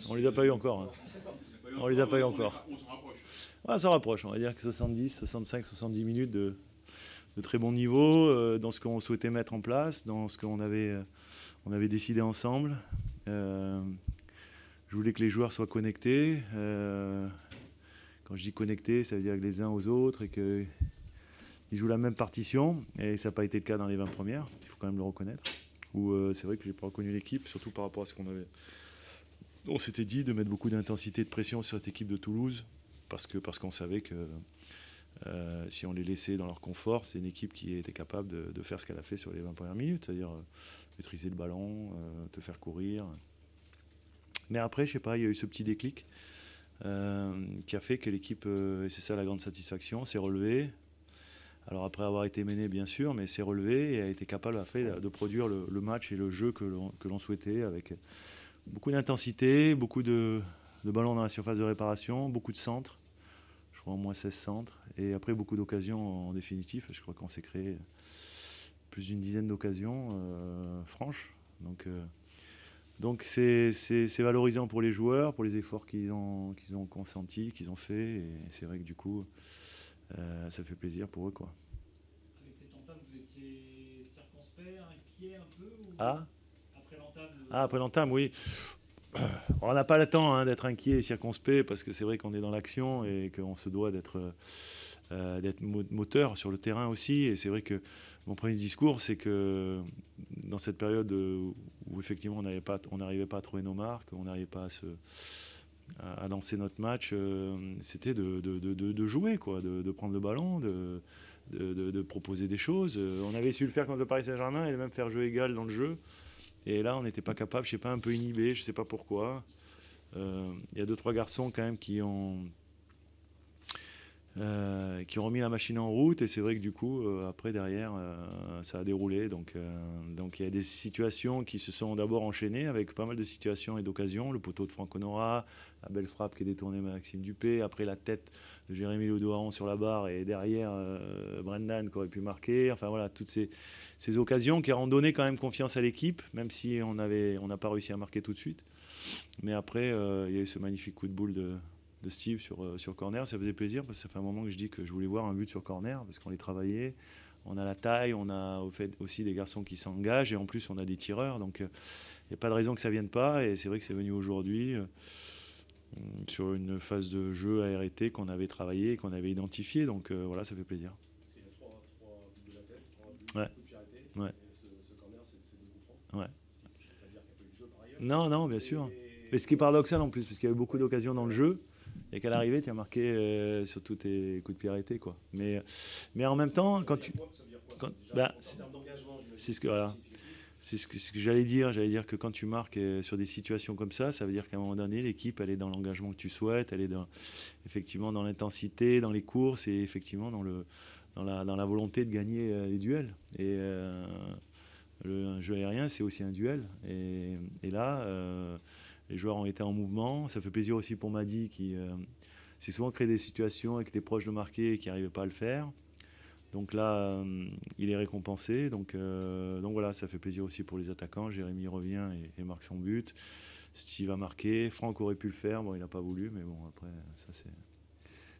On les a pas eu encore. Hein. On les a pas eu encore. On s'en rapproche. Ouais, ça rapproche. On va dire que 70, 65, 70 minutes de très bon niveau dans ce qu'on souhaitait mettre en place, dans ce qu'on avait décidé ensemble. Je voulais que les joueurs soient connectés. Quand je dis connectés, ça veut dire que les uns aux autres et qu'ils jouent la même partition. Et ça n'a pas été le cas dans les 20 premières, il faut quand même le reconnaître. Où c'est vrai que je n'ai pas reconnu l'équipe, surtout par rapport à ce on s'était dit, de mettre beaucoup d'intensité et de pression sur cette équipe de Toulouse, parce qu'on savait que si on les laissait dans leur confort, c'est une équipe qui était capable de faire ce qu'elle a fait sur les 20 premières minutes, c'est-à-dire maîtriser le ballon, te faire courir. Mais après, je sais pas, il y a eu ce petit déclic qui a fait que l'équipe, et c'est ça la grande satisfaction, s'est relevée. Alors après avoir été menée, bien sûr, mais s'est relevée et a été capable après, de produire le match et le jeu que l'on souhaitait, avec beaucoup d'intensité, beaucoup de ballons dans la surface de réparation, beaucoup de centres, je crois au moins 16 centres, et après beaucoup d'occasions en définitif. Je crois qu'on s'est créé plus d'une dizaine d'occasions franches. Donc c'est valorisant pour les joueurs, pour les efforts qu'ils ont consentis, qu'ils ont fait, et c'est vrai que du coup, ça fait plaisir pour eux, quoi. Avec cette entame, vous étiez circonspect, inquiet un peu ou... Après l'entame Après l'entame, oui. On n'a pas le temps d'être inquiet et circonspect, parce que c'est vrai qu'on est dans l'action et qu'on se doit d'être moteur sur le terrain aussi. Et c'est vrai que mon premier discours, c'est que dans cette période où effectivement on n'arrivait pas à trouver nos marques, on n'arrivait pas à lancer notre match, c'était de jouer, quoi, de prendre le ballon, de proposer des choses. On avait su le faire contre le Paris Saint-Germain et même faire jeu égal dans le jeu. Et là, on n'était pas capable, je ne sais pas, un peu inhibé, je ne sais pas pourquoi. Il y a 2-3 garçons quand même qui ont remis la machine en route, et c'est vrai que du coup, après, derrière, ça a déroulé. Donc il y a des situations qui se sont d'abord enchaînées avec pas mal de situations et d'occasions. Le poteau de Franck Honora, la belle frappe qui est détournée par Maxime Dupé, après la tête de Jérémy Lodoaron sur la barre, et derrière Brendan qui aurait pu marquer. Enfin voilà, toutes ces occasions qui ont donné quand même confiance à l'équipe, même si on n'a pas réussi à marquer tout de suite. Mais après, il y a eu ce magnifique coup de boule de Steve sur corner. Ça faisait plaisir, parce que ça fait un moment que je dis que je voulais voir un but sur corner, parce qu'on les travaillait. On a la taille, on a au fait aussi des garçons qui s'engagent, et en plus on a des tireurs, donc il n'y a pas de raison que ça ne vienne pas. Et c'est vrai que c'est venu aujourd'hui sur une phase de jeu à arrêter qu'on avait travaillé, qu'on avait identifié. Donc voilà, ça fait plaisir. Parce qu'il y a 3 buts de la tête, 3 buts de pied arrêté. Ouais. Et ce corner, c'est 2 coups francs. Ouais. Je ne peux pas dire qu'il n'y a pas eu de jeu par ailleurs. Non, bien sûr. Mais ce qui est paradoxal en plus, parce qu'il y a eu beaucoup d'occasions dans le jeu, et qu'à l'arrivée, tu as marqué sur tous tes coups de pied arrêtés, quoi. Mais en même temps, quand tu... Ça veut dire quoi en termes d'engagement, c'est ce que, voilà. C'est ce que j'allais dire. J'allais dire que quand tu marques sur des situations comme ça veut dire qu'à un moment donné, l'équipe, elle est dans l'engagement que tu souhaites, elle est effectivement dans l'intensité, dans les courses, et effectivement dans la volonté de gagner les duels. Et un jeu aérien, c'est aussi un duel. Et là, les joueurs ont été en mouvement. Ça fait plaisir aussi pour Madi, qui s'est souvent créé des situations et qui était proche de marquer et qui n'arrivait pas à le faire. Donc là, il est récompensé. Donc voilà, ça fait plaisir aussi pour les attaquants. Jérémy revient et marque son but. Steve a marqué. Franck aurait pu le faire. Bon, il n'a pas voulu, mais bon, après, ça c'est...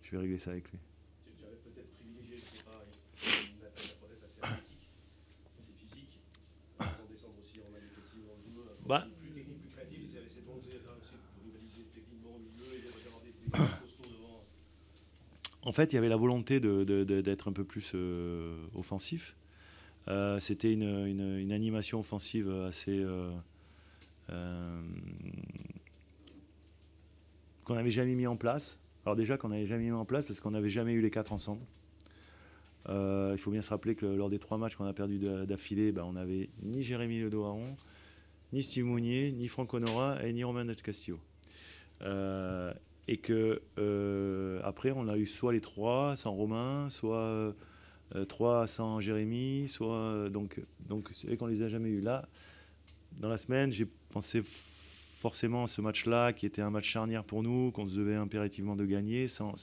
Je vais régler ça avec lui. Tu avais peut-être privilégié, je ne sais pas, une attaque peut-être assez athlétique, assez physique, en descendre aussi en adéquation dans le jeu, plus technique, plus créatif. Vous avez cette volonté de rivaliser techniquement au milieu et d'avoir des costauds devant. En fait, il y avait la volonté d'être un peu plus offensif. C'était une animation offensive assez... qu'on n'avait jamais mis en place. Alors déjà qu'on n'avait jamais mis en place parce qu'on n'avait jamais eu les 4 ensemble. Il faut bien se rappeler que lors des 3 matchs qu'on a perdus d'affilée, on n'avait ni Jérémy Lodoaron, ni Steve Mounier, ni Franck Honora et ni Romain Del Castillo. Et que après on a eu soit les 3 sans Romain, soit 3 sans Jérémy, soit donc c'est vrai qu'on les a jamais eu. Là, dans la semaine, j'ai pensé forcément à ce match-là, qui était un match charnière pour nous, qu'on se devait impérativement de gagner, sans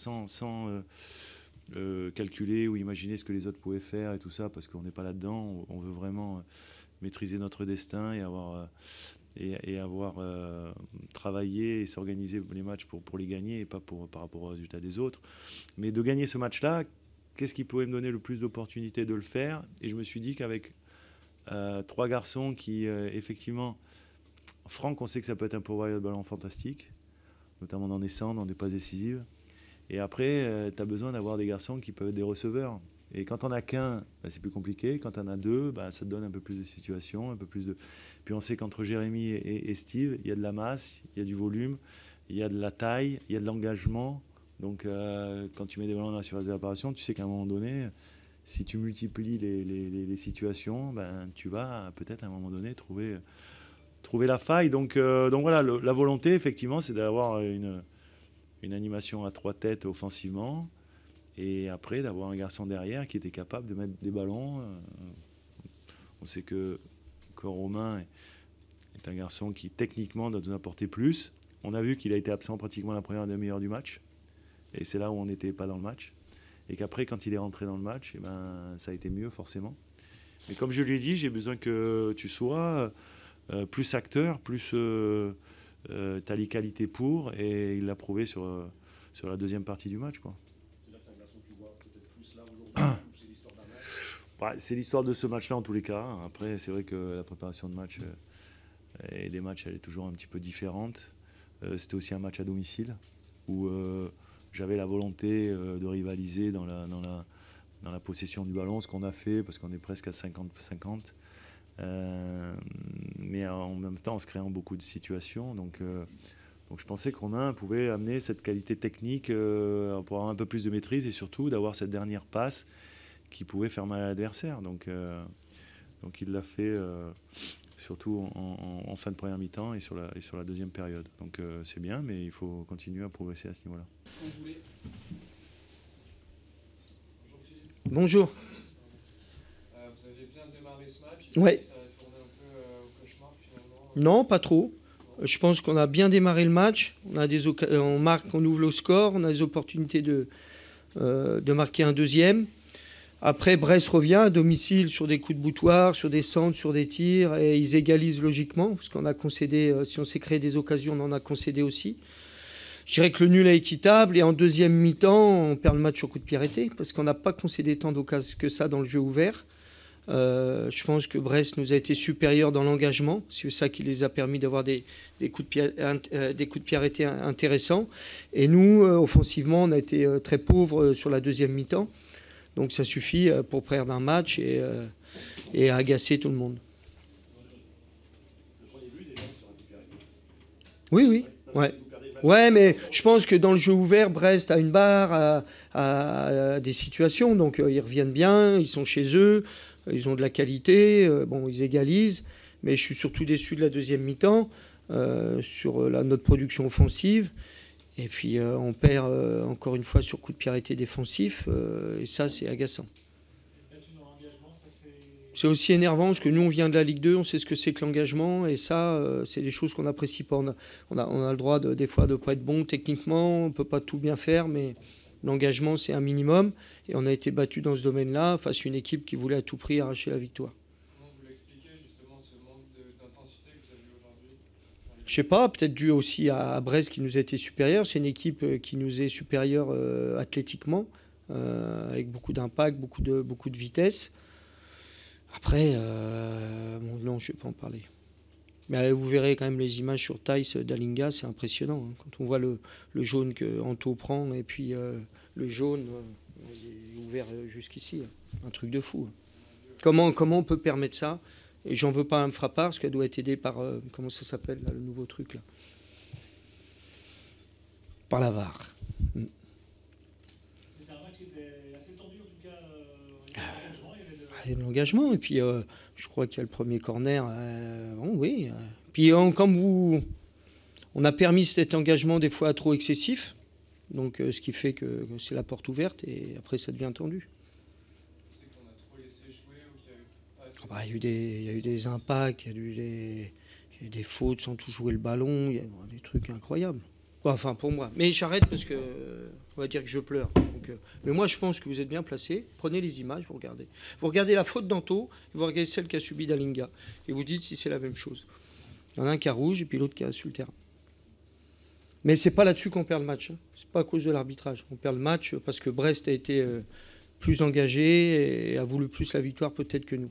calculer ou imaginer ce que les autres pouvaient faire et tout ça, parce qu'on n'est pas là-dedans. On veut vraiment maîtriser notre destin et avoir et avoir travaillé et s'organiser les matchs pour les gagner et pas par rapport aux résultats des autres. Mais de gagner ce match-là, qu'est-ce qui pouvait me donner le plus d'opportunités de le faire? Et je me suis dit qu'avec 3 garçons qui, effectivement, Franck, on sait que ça peut être un pourvoyeur de ballon fantastique, notamment dans des centres, dans des passes décisives. Et après, tu as besoin d'avoir des garçons qui peuvent être des receveurs. Et quand on n'a qu'un, c'est plus compliqué. Quand on a 2, ça te donne un peu plus de situations, un peu plus de... Puis on sait qu'entre Jérémy et Steve, il y a de la masse, il y a du volume, il y a de la taille, il y a de l'engagement. Donc quand tu mets des ballons dans la surface de réparation, tu sais qu'à un moment donné, si tu multiplies les situations, tu vas peut-être à un moment donné trouver la faille. Donc voilà, la volonté, effectivement, c'est d'avoir une animation à 3 têtes offensivement. Et après, d'avoir un garçon derrière qui était capable de mettre des ballons. On sait que Romain est un garçon qui, techniquement, doit nous apporter plus. On a vu qu'il a été absent pratiquement la première demi-heure du match. Et c'est là où on n'était pas dans le match. Et qu'après, quand il est rentré dans le match, ça a été mieux, forcément. Mais comme je lui ai dit, j'ai besoin que tu sois plus acteur, plus tu as les qualités pour. Et il l'a prouvé sur la deuxième partie du match, quoi. C'est l'histoire de ce match-là en tous les cas. Après, c'est vrai que la préparation de match et des matchs, elle est toujours un petit peu différente. C'était aussi un match à domicile où j'avais la volonté de rivaliser dans la possession du ballon, ce qu'on a fait parce qu'on est presque à 50-50. Mais en même temps, en se créant beaucoup de situations. Donc je pensais que Romain pouvait amener cette qualité technique pour avoir un peu plus de maîtrise et surtout d'avoir cette dernière passe qui pouvait faire mal à l'adversaire. Donc il l'a fait surtout en fin de première mi-temps et sur la deuxième période. Donc c'est bien, mais il faut continuer à progresser à ce niveau-là. Quand vous voulez. Bonjour Philippe. Bonjour. Vous aviez bien démarré ce match. Ouais. Ça a tourné un peu au cauchemar finalement. Non, pas trop. Je pense qu'on a bien démarré le match. On marque, on ouvre le score, on a des opportunités de marquer un deuxième. Après, Brest revient à domicile sur des coups de boutoir, sur des centres, sur des tirs, et ils égalisent logiquement, parce qu'on a concédé, si on s'est créé des occasions, on en a concédé aussi. Je dirais que le nul est équitable, et en deuxième mi-temps, on perd le match au coup de pied arrêté, parce qu'on n'a pas concédé tant d'occasions que ça dans le jeu ouvert. Je pense que Brest nous a été supérieur dans l'engagement, c'est ça qui les a permis d'avoir des coups de pied arrêtés intéressants. Et nous, offensivement, on a été très pauvres sur la deuxième mi-temps. Donc ça suffit pour perdre un match et agacer tout le monde. Oui. Ouais, mais je pense que dans le jeu ouvert, Brest a une barre, a des situations. Donc ils reviennent bien, ils sont chez eux, ils ont de la qualité. Ils égalisent. Mais je suis surtout déçu de la deuxième mi-temps sur notre production offensive. Et puis on perd encore une fois sur coup de pied arrêté défensif, et ça c'est agaçant. C'est aussi énervant parce que nous on vient de la Ligue 2, on sait ce que c'est que l'engagement, et ça c'est des choses qu'on n'apprécie pas. On a le droit des fois de ne pas être bon techniquement, on ne peut pas tout bien faire, mais l'engagement c'est un minimum, et on a été battu dans ce domaine-là face à une équipe qui voulait à tout prix arracher la victoire. Je sais pas, peut-être dû aussi à Brest qui nous a été supérieur. C'est une équipe qui nous est supérieure athlétiquement, avec beaucoup d'impact, beaucoup de vitesse. Après, non, je ne vais pas en parler. Mais vous verrez quand même les images sur Thaïs d'Alinga, c'est impressionnant. Hein, quand on voit le jaune que Anto prend, et puis le jaune, il est ouvert jusqu'ici. Un truc de fou. Comment on peut permettre ça ? Et j'en veux pas un frappard, parce qu'elle doit être aidée par... comment ça s'appelle, là, le nouveau truc, là ? Par la VAR. C'était un match qui était assez tendu, en tout cas. Il y a de l'engagement. Et puis, je crois qu'il y a le premier corner. Oui. Puis, comme on a permis cet engagement, des fois, trop excessif. Donc, ce qui fait que c'est la porte ouverte. Et après, ça devient tendu. Il y a eu des impacts, il y a eu des fautes sans tout jouer le ballon, il y a des trucs incroyables. Enfin, pour moi. Mais j'arrête parce que on va dire que je pleure. Donc, mais moi, je pense que vous êtes bien placé. Prenez les images, vous regardez. Vous regardez la faute d'Anto, vous regardez celle qu'a subie Dalinga. Et vous dites si c'est la même chose. Il y en a un qui a rouge et puis l'autre qui est sur le terrain. Mais c'est pas là-dessus qu'on perd le match. C'est pas à cause de l'arbitrage. On perd le match parce que Brest a été plus engagé et a voulu plus la victoire peut-être que nous.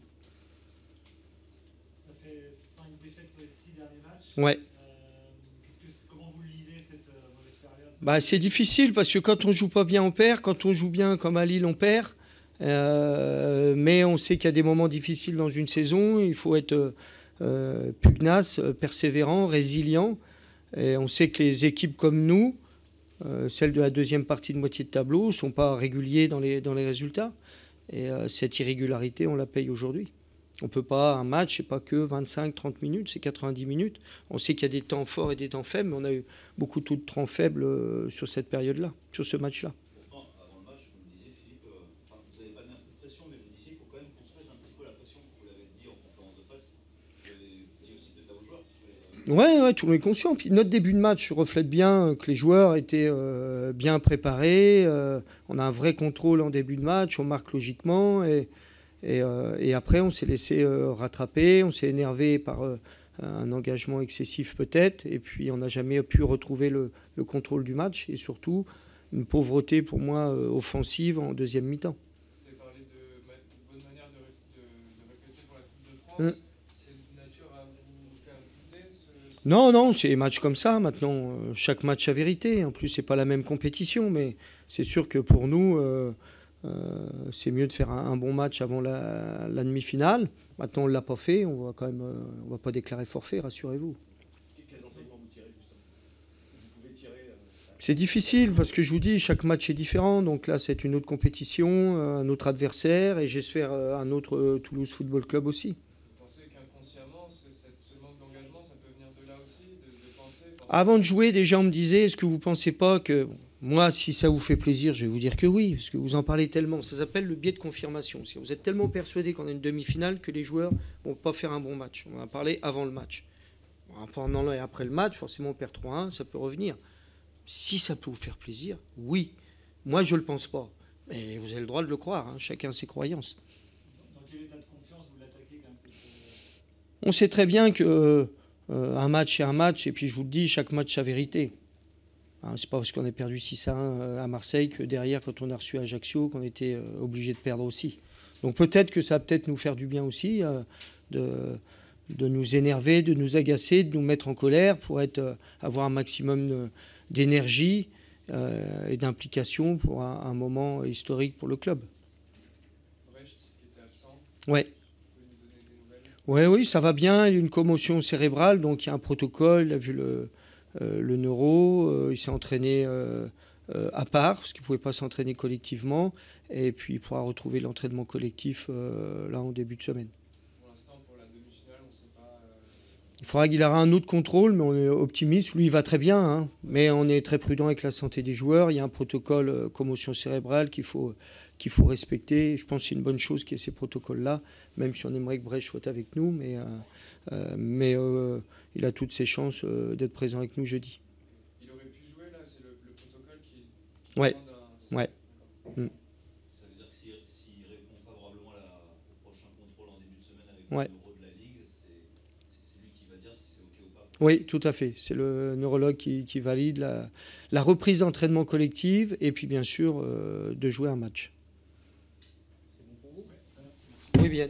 Ça fait 5 défaites sur les 6 derniers matchs. Ouais. Comment vous lisez cette mauvaise période? Bah, c'est difficile parce que quand on joue pas bien, on perd. Quand on joue bien, comme à Lille, on perd. Mais on sait qu'il y a des moments difficiles dans une saison. Il faut être pugnace, persévérant, résilient. Et on sait que les équipes comme nous, celles de la deuxième partie de moitié de tableau, ne sont pas réguliers dans les résultats. Et cette irrégularité, on la paye aujourd'hui. On ne peut pas, un match, c'est pas que 25-30 minutes, c'est 90 minutes. On sait qu'il y a des temps forts et des temps faibles, mais on a eu beaucoup de temps faibles sur cette période-là, sur ce match-là. Pourtant, avant le match, vous me disiez, Philippe, vous n'avez pas mis un peu de pression, mais vous me disiez qu'il faut quand même construire un petit peu la pression. Vous l'avez dit en conférence de presse. Vous l'avez dit aussi peut-être à vos joueurs. Ouais, tout le monde est conscient. Puis notre début de match reflète bien que les joueurs étaient bien préparés. On a un vrai contrôle en début de match, on marque logiquement. Et après, on s'est laissé rattraper, on s'est énervé par un engagement excessif peut-être. Et puis, on n'a jamais pu retrouver le contrôle du match. Et surtout, une pauvreté pour moi offensive en deuxième mi-temps. Vous avez parlé de bonne manière de recruter pour la Coupe de France. C'est de nature à vous faire douter Non, c'est des matchs comme ça maintenant. Chaque match a vérité. En plus, c'est pas la même compétition, mais c'est sûr que pour nous, c'est mieux de faire un bon match avant la demi-finale. Maintenant, on l'a pas fait. On va pas déclarer forfait, rassurez-vous. Quels enseignements vous tirez justement? Vous pouvez tirer. C'est difficile parce que je vous dis, chaque match est différent. Donc là, c'est une autre compétition, un autre adversaire, et j'espère un autre Toulouse Football Club aussi. Vous pensez qu'inconsciemment, ce manque d'engagement, ça peut venir de là aussi, de penser Avant de jouer, déjà, on me disait, est-ce que vous ne pensez pas que... Moi, si ça vous fait plaisir, je vais vous dire que oui, parce que vous en parlez tellement. Ça s'appelle le biais de confirmation. Si vous êtes tellement persuadé qu'on a une demi-finale que les joueurs ne vont pas faire un bon match. On en a parlé avant le match. Pendant et après le match, forcément, on perd 3-1, ça peut revenir. Si ça peut vous faire plaisir, oui. Moi, je ne le pense pas. Mais vous avez le droit de le croire. Hein. Chacun ses croyances. Dans quel état de confiance vous l'attaquez quand même On sait très bien que un match, c'est un match. Et puis, je vous le dis, chaque match, sa vérité. Hein, c'est pas parce qu'on a perdu 6-1 à Marseille que derrière, quand on a reçu Ajaccio, qu'on était obligé de perdre aussi. Donc peut-être que ça va peut-être nous faire du bien aussi de nous énerver, de nous agacer, de nous mettre en colère pour avoir un maximum d'énergie et d'implication pour un moment historique pour le club. Brecht qui était absent. Ouais. Vous pouvez nous donner des nouvelles? Oui, ça va bien. Il y a une commotion cérébrale, donc il y a un protocole. Il a vu le neuro, il s'est entraîné à part, parce qu'il ne pouvait pas s'entraîner collectivement, et puis il pourra retrouver l'entraînement collectif là en début de semaine. Pour l'instant, pour la demi-finale, on ne sait pas. Il faudra qu'il ait un autre contrôle, mais on est optimiste. Lui, il va très bien, hein, mais on est très prudent avec la santé des joueurs. Il y a un protocole commotion cérébrale qu'il faut respecter. Je pense que c'est une bonne chose qu'il y ait ces protocoles-là, même si on aimerait que Brecht soit avec nous, mais il a toutes ses chances d'être présent avec nous jeudi. Il aurait pu jouer là, c'est le protocole qui Ouais. demande un... Ouais. Ça veut dire que s'il répond favorablement au prochain contrôle en début de semaine avec Ouais. le numéro de la Ligue, c'est lui qui va dire si c'est OK ou pas. Oui, tout à fait. C'est le neurologue qui valide la reprise d'entraînement collective et puis bien sûr de jouer un match. C'est bon pour vous? Oui, bien.